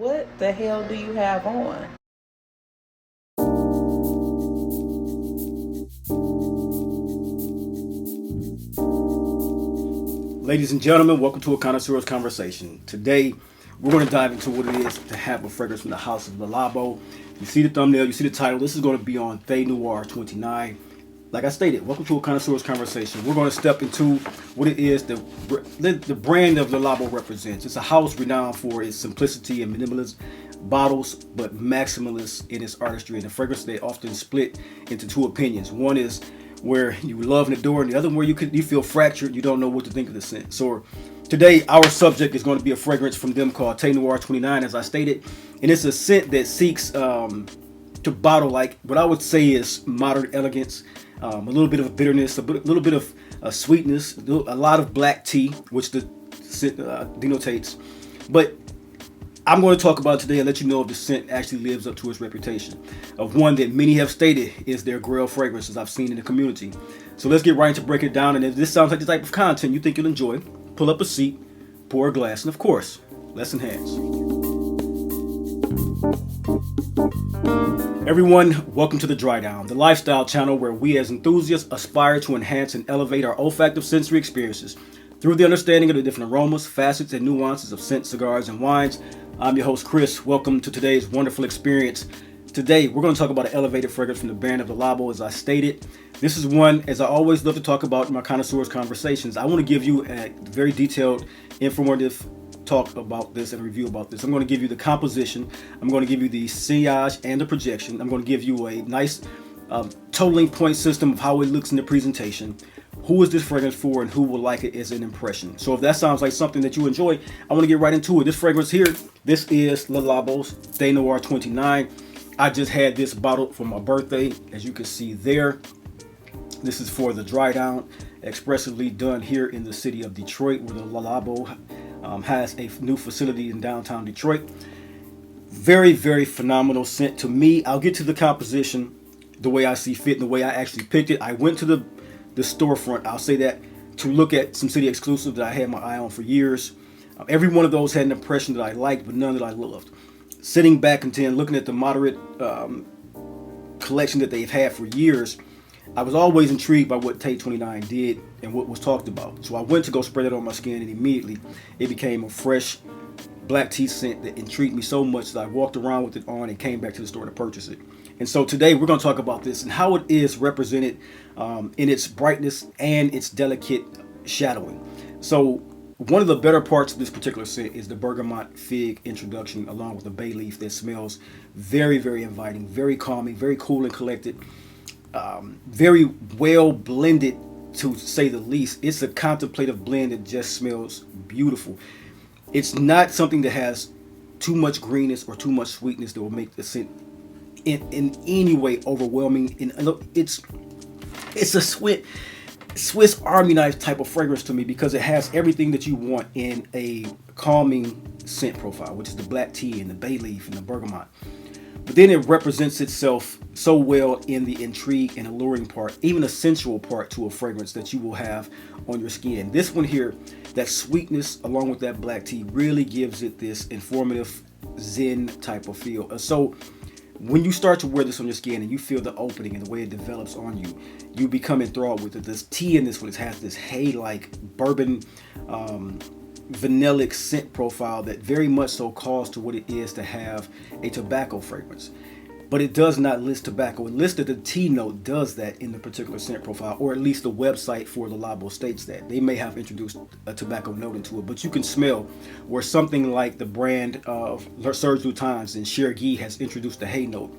What the hell do you have on? Ladies and gentlemen, welcome to a Connoisseur's Conversation. Today, we're going to dive into what it is to have a fragrance from the house of Labo. You see the thumbnail, you see the title. This is going to be on Thé Noir 29. Like I stated, welcome to a Connoisseur's Conversation. We're going to step into what it is the brand of Labo represents. It's a house renowned for its simplicity and minimalist bottles, but maximalist in its artistry. And the fragrance, they often split into two opinions. One is where you love and adore, and the other where you feel fractured, you don't know what to think of the scent. So today our subject is going to be a fragrance from them called Thé Noir 29, as I stated, and it's a scent that seeks to bottle like what I would say is modern elegance, a little bit of bitterness, a little bit of sweetness, a lot of black tea, which the scent denotates. But I'm going to talk about it today and let you know if the scent actually lives up to its reputation of one that many have stated is their grail fragrance, as I've seen in the community. So let's get right into breaking it down. And if this sounds like the type of content you think you'll enjoy, pull up a seat, pour a glass, and of course, let's enhance. Everyone, welcome to The Dry Down, the lifestyle channel where we as enthusiasts aspire to enhance and elevate our olfactive sensory experiences through the understanding of the different aromas, facets, and nuances of scent, cigars, and wines. I'm your host, Chris. Welcome to today's wonderful experience. Today, we're going to talk about an elevated fragrance from the brand of Labo, as I stated. This is one, as I always love to talk about in my Connoisseur's Conversations. I want to give you a very detailed, informative talk about this and a review about this. I'm going to give you the composition. I'm going to give you the sillage and the projection. I'm going to give you a nice totaling point system of how it looks in the presentation. Who is this fragrance for and who will like it as an impression? So if that sounds like something that you enjoy, I want to get right into it. This fragrance here, this is Labo's Thé Noir 29. I just had this bottle for my birthday, as you can see there. This is for the dry down, expressively done here in the city of Detroit, where the Labo has a new facility in downtown Detroit. Very, very phenomenal scent to me. I'll get to the composition the way I see fit and the way I actually picked it. I went to the storefront, I'll say that, to look at some city exclusive that I had my eye on for years. Every one of those had an impression that I liked, but none that I loved. Sitting back and then looking at the moderate collection that they've had for years, I was always intrigued by what Thé 29 did and what was talked about. So I went to go spread it on my skin, and immediately it became a fresh black tea scent that intrigued me so much that I walked around with it on and came back to the store to purchase it. And so today we're going to talk about this and how it is represented in its brightness and its delicate shadowing. So one of the better parts of this particular scent is the bergamot fig introduction, along with the bay leaf that smells very, very inviting, very calming, very cool and collected, very well blended, to say the least. It's a contemplative blend that just smells beautiful. It's not something that has too much greenness or too much sweetness that will make the scent in any way overwhelming. It's a Swiss Army knife type of fragrance to me, because it has everything that you want in a calming scent profile, which is the black tea and the bay leaf and the bergamot. But then it represents itself so well in the intrigue and alluring part, even a sensual part to a fragrance that you will have on your skin. This one here, that sweetness along with that black tea really gives it this informative zen type of feel. So when you start to wear this on your skin and you feel the opening and the way it develops on you, you become enthralled with it. This tea in this one, it has this hay-like bourbon vanillic scent profile that very much so calls to what it is to have a tobacco fragrance. But it does not list tobacco. It lists that the tea note does that in the particular scent profile, or at least the website for the Labo states that. They may have introduced a tobacco note into it, but you can smell where something like the brand of Serge Lutens and Chergui has introduced the hay note.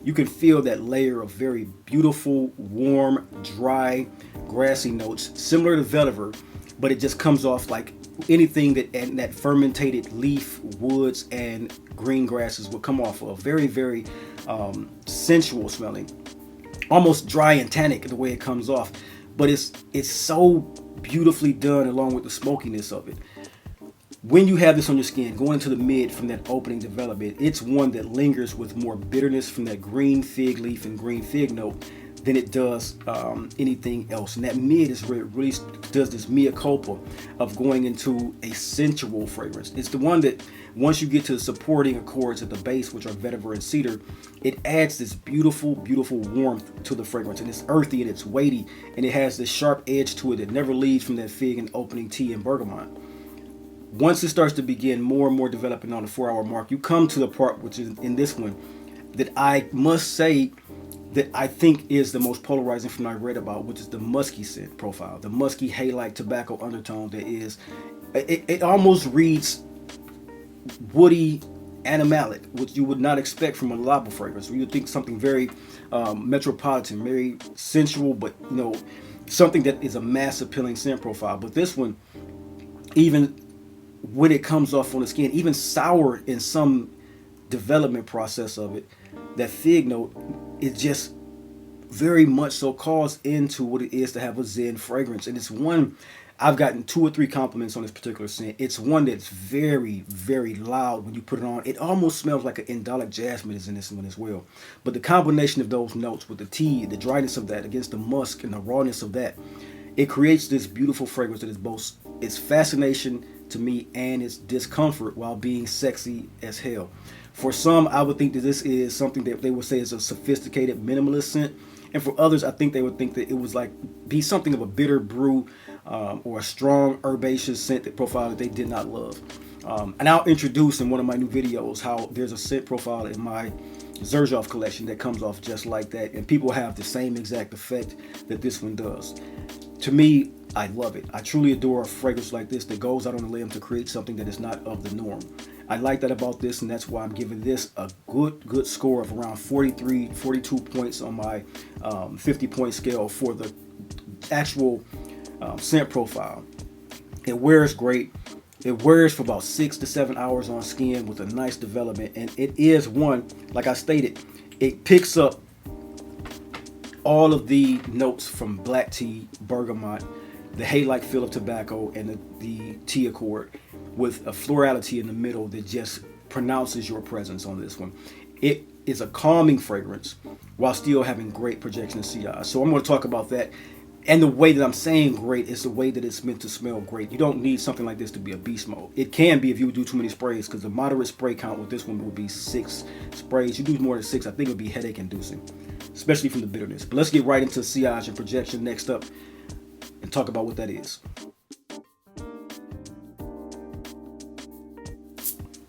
You can feel that layer of very beautiful, warm, dry, grassy notes, similar to vetiver, but it just comes off like anything that fermented leaf, woods, and green grasses will come off of. Very, very sensual smelling, almost dry and tannic the way it comes off, but it's so beautifully done along with the smokiness of it. When you have this on your skin, going into the mid from that opening development, it's one that lingers with more bitterness from that green fig leaf and green fig note, than it does anything else. And that mid is where it really does this mea culpa of going into a sensual fragrance. It's the one that once you get to the supporting accords at the base, which are vetiver and cedar, it adds this beautiful, beautiful warmth to the fragrance. And it's earthy and it's weighty, and it has this sharp edge to it that never leaves from that fig and opening tea and bergamot. Once it starts to begin more and more developing on the 4-hour mark, you come to the part, which is in this one, that I must say that I think is the most polarizing from what I read about, which is the musky scent profile, the musky hay-like tobacco undertone that is, it almost reads woody, animalic, which you would not expect from a Labo fragrance. You would think something very metropolitan, very sensual, but something that is a mass appealing scent profile. But this one, even when it comes off on the skin, even sour in some development process of it, that fig note is just very much so calls into what it is to have a Zen fragrance. And it's one, I've gotten 2 or 3 compliments on this particular scent. It's one that's very, very loud when you put it on. It almost smells like an indolic jasmine is in this one as well. But the combination of those notes with the tea, the dryness of that against the musk and the rawness of that, it creates this beautiful fragrance that is both its fascination to me and its discomfort while being sexy as hell. For some, I would think that this is something that they would say is a sophisticated minimalist scent. And for others, I think they would think that it was be something of a bitter brew or a strong herbaceous scent that profile that they did not love. And I'll introduce in one of my new videos how there's a scent profile in my Xerjoff collection that comes off just like that. And people have the same exact effect that this one does. To me, I love it. I truly adore a fragrance like this that goes out on a limb to create something that is not of the norm. I like that about this, and that's why I'm giving this a good score of around 43, 42 points on my 50-point scale for the actual scent profile. It wears great. It wears for about 6 to 7 hours on skin with a nice development, and it is one, like I stated, it picks up all of the notes from black tea, bergamot, the hay-like feel of tobacco, and the tea accord, with a florality in the middle that just pronounces your presence on this one. It is a calming fragrance while still having great projection of CI. So I'm going to talk about that. And the way that I'm saying great is the way that it's meant to smell great. You don't need something like this to be a beast mode. It can be if you do too many sprays, because the moderate spray count with this one would be 6 sprays. You do more than 6, I think it would be headache inducing, especially from the bitterness. But let's get right into sillage and projection next up and talk about what that is.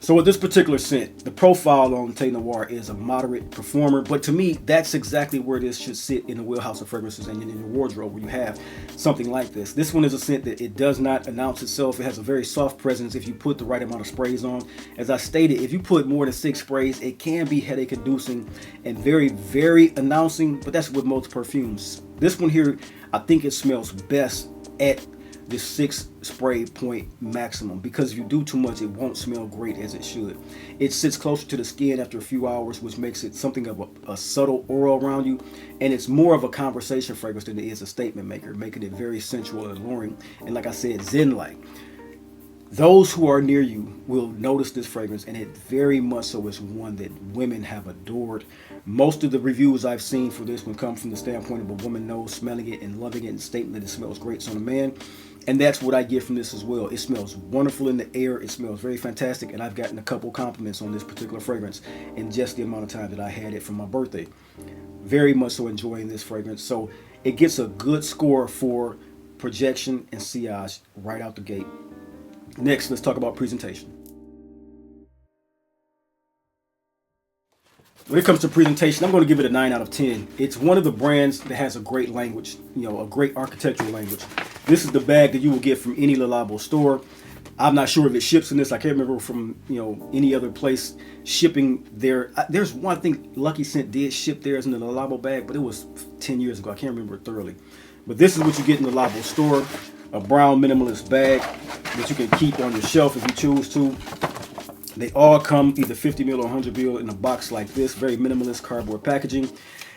So with this particular scent, the profile on Thé Noir is a moderate performer, but to me, that's exactly where this should sit in the wheelhouse of fragrances and in your wardrobe, where you have something like this. This one is a scent that it does not announce itself. It has a very soft presence if you put the right amount of sprays on. As I stated, if you put more than 6 sprays, it can be headache inducing and very, very announcing, but that's with most perfumes. This one here, I think it smells best at the 6 spray point maximum, because if you do too much, it won't smell great as it should. It sits closer to the skin after a few hours, which makes it something of a subtle aura around you, and it's more of a conversation fragrance than it is a statement maker, making it very sensual and alluring, and like I said, Zen-like. Those who are near you will notice this fragrance, and it very much so is one that women have adored. Most of the reviews I've seen for this one come from the standpoint of a woman knows smelling it and loving it and stating that it smells great on a man. And that's what I get from this as well. It smells wonderful in the air. It smells very fantastic. And I've gotten a couple compliments on this particular fragrance in just the amount of time that I had it for my birthday. Very much so enjoying this fragrance. So it gets a good score for projection and sillage right out the gate. Next, let's talk about presentation. When it comes to presentation, I'm going to give it a 9 out of 10. It's one of the brands that has a great language, a great architectural language. This is the bag that you will get from any Le Labo store. I'm not sure if it ships in this. I can't remember from any other place shipping there. There's one thing Lucky Scent did ship theirs in the Le Labo bag, but it was 10 years ago. I can't remember it thoroughly. But this is what you get in the Labo store. A brown minimalist bag that you can keep on your shelf if you choose to. They all come either 50 ml or 100 ml in a box like this, very minimalist cardboard packaging.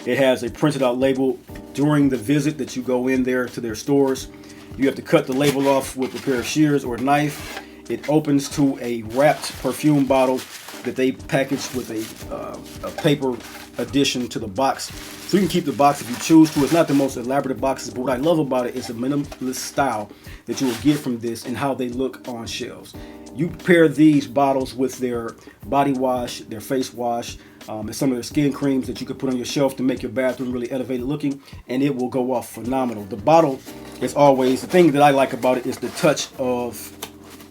It has a printed out label during the visit that you go in there to their stores. You have to cut the label off with a pair of shears or a knife. It opens to a wrapped perfume bottle that they package with a paper addition to the box. So you can keep the box if you choose to. It's not the most elaborate boxes, but what I love about it is the minimalist style that you will get from this and how they look on shelves. You pair these bottles with their body wash, their face wash, and some of their skin creams that you could put on your shelf to make your bathroom really elevated looking, and it will go off phenomenal. The bottle is always, the thing that I like about it is the touch of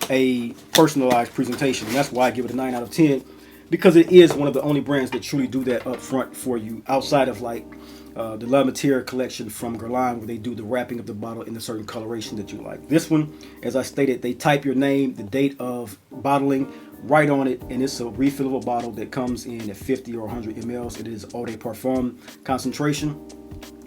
a personalized presentation, and that's why I give it a 9 out of 10, because it is one of the only brands that truly do that up front for you, outside of like the Labo Thé collection from Cologne, where they do the wrapping of the bottle in a certain coloration that you like. This one, as I stated, they type your name, the date of bottling right on it, and it's a refillable bottle that comes in at 50 or 100 mLs. It is eau de parfum concentration.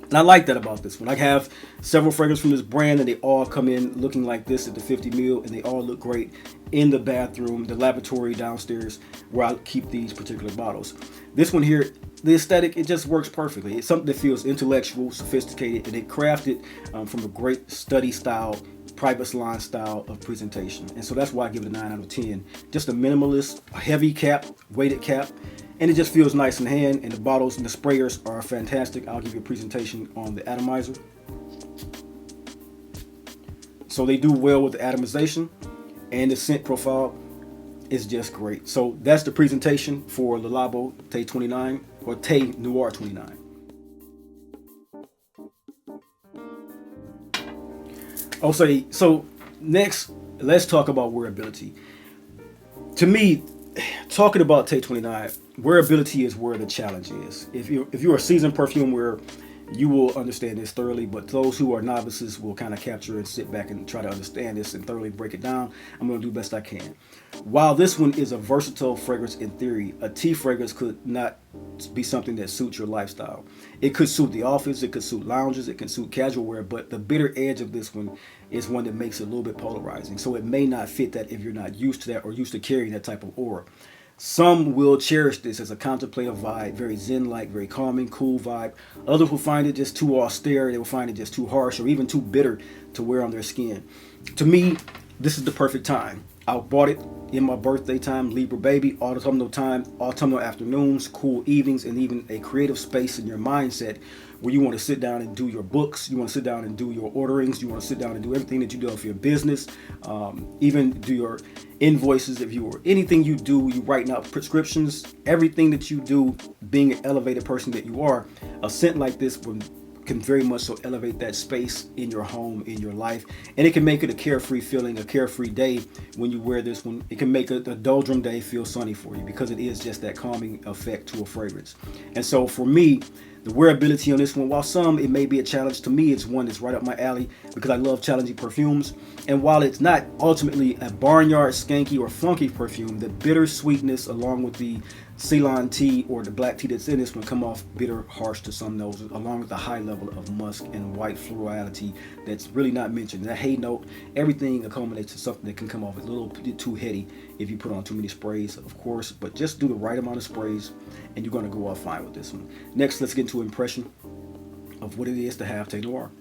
And I like that about this one. I have several fragrances from this brand, and they all come in looking like this at the 50 ml, and they all look great in the bathroom, the lavatory downstairs, where I keep these particular bottles. This one here, the aesthetic, it just works perfectly. It's something that feels intellectual, sophisticated, and it crafted from a great study style, private salon style of presentation. And so that's why I give it a 9 out of 10. Just a minimalist, a heavy cap, weighted cap, and it just feels nice in hand, and the bottles and the sprayers are fantastic. I'll give you a presentation on the atomizer. So they do well with the atomization, and the scent profile is just great. So that's the presentation for the Labo Thé 29 or Thé Noir 29. I'll say, so next, let's talk about wearability. To me, talking about Thé 29, wearability is where the challenge is. If you're a seasoned perfume wearer, you will understand this thoroughly, but those who are novices will kind of capture and sit back and try to understand this and thoroughly break it down. I'm going to do the best I can. While this one is a versatile fragrance in theory, a tea fragrance could not be something that suits your lifestyle. It could suit the office, it could suit lounges, it can suit casual wear, but the bitter edge of this one is one that makes it a little bit polarizing. So it may not fit that if you're not used to that or used to carrying that type of aura. Some will cherish this as a contemplative vibe, very zen-like, very calming, cool vibe. Others will find it just too austere. They will find it just too harsh or even too bitter to wear on their skin. To me, this is the perfect time. I bought it in my birthday time, Libra baby, autumnal time, autumnal afternoons, cool evenings, and even a creative space in your mindset where you want to sit down and do your books, you want to sit down and do your orderings, you want to sit down and do everything that you do for your business, even do your invoices. If you or anything you do, you writing out prescriptions, everything that you do, being an elevated person that you are, a scent like this can very much so elevate that space in your home, in your life, and it can make it a carefree feeling, a carefree day when you wear this one. It can make a doldrum day feel sunny for you because it is just that calming effect to a fragrance. And so for me, the wearability on this one, while some it may be a challenge, to me it's one that's right up my alley because I love challenging perfumes. And while it's not ultimately a barnyard skanky or funky perfume, the bitter sweetness along with the Ceylon tea or the black tea that's in this one come off bitter, harsh to some noses, along with the high level of musk and white florality that's really not mentioned. That hay note, everything accommodates to something that can come off a little bit too heady if you put on too many sprays, of course, but just do the right amount of sprays and you're going to go off fine with this one. Next, let's get into an impression of what it is to have Thé Noir.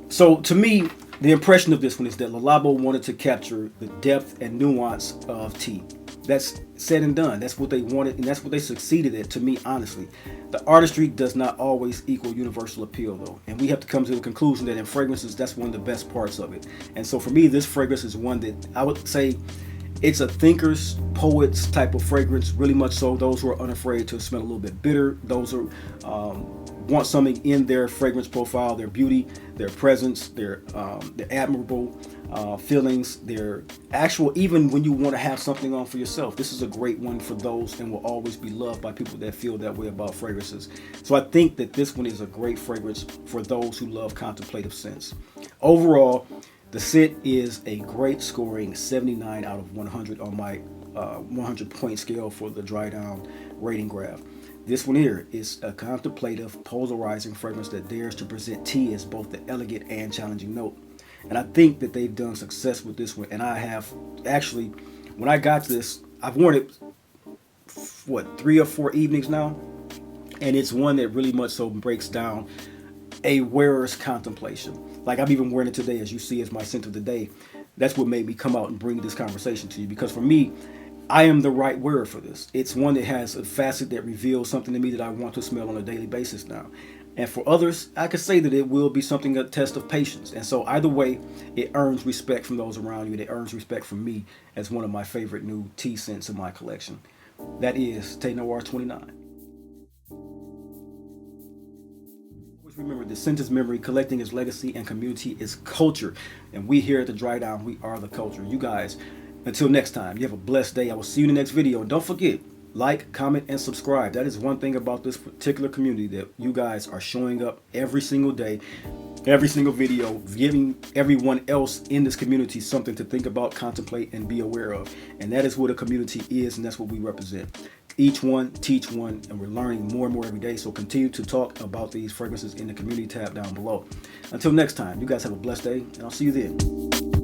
So to me, the impression of this one is that Labo wanted to capture the depth and nuance of tea. That's said and done. That's what they wanted, and that's what they succeeded at, to me, honestly. The artistry does not always equal universal appeal, though. And we have to come to the conclusion that in fragrances, that's one of the best parts of it. And so for me, this fragrance is one that I would say it's a thinker's, poet's type of fragrance, really much so. Those who are unafraid to smell a little bit bitter, those who want something in their fragrance profile, their beauty, their presence, their admirable feelings, their actual, even when you want to have something on for yourself. This is a great one for those and will always be loved by people that feel that way about fragrances. So I think that this one is a great fragrance for those who love contemplative scents. Overall, the scent is a great scoring 79 out of 100 on my 100 point scale for the dry down rating graph. This one here is a contemplative, polarizing fragrance that dares to present tea as both the elegant and challenging note. And I think that they've done success with this one. And I have actually, when I got this, I've worn it, 3 or 4 evenings now. And it's one that really much so breaks down a wearer's contemplation. Like I'm even wearing it today, as you see, as my scent of the day. That's what made me come out and bring this conversation to you. Because for me, I am the right word for this. It's one that has a facet that reveals something to me that I want to smell on a daily basis now. And for others, I could say that it will be something, a test of patience. And so either way, it earns respect from those around you. It earns respect from me as one of my favorite new tea scents in my collection. That is Thé Noir 29. Always remember, the scent is memory, collecting is legacy, and community is culture. And we here at the Dry Down, we are the culture. You guys, until next time, you have a blessed day. I will see you in the next video. And don't forget, like, comment, and subscribe. That is one thing about this particular community, that you guys are showing up every single day, every single video, giving everyone else in this community something to think about, contemplate, and be aware of. And that is what a community is, and that's what we represent. Each one, teach one, and we're learning more and more every day. So continue to talk about these fragrances in the community tab down below. Until next time, you guys have a blessed day, and I'll see you then.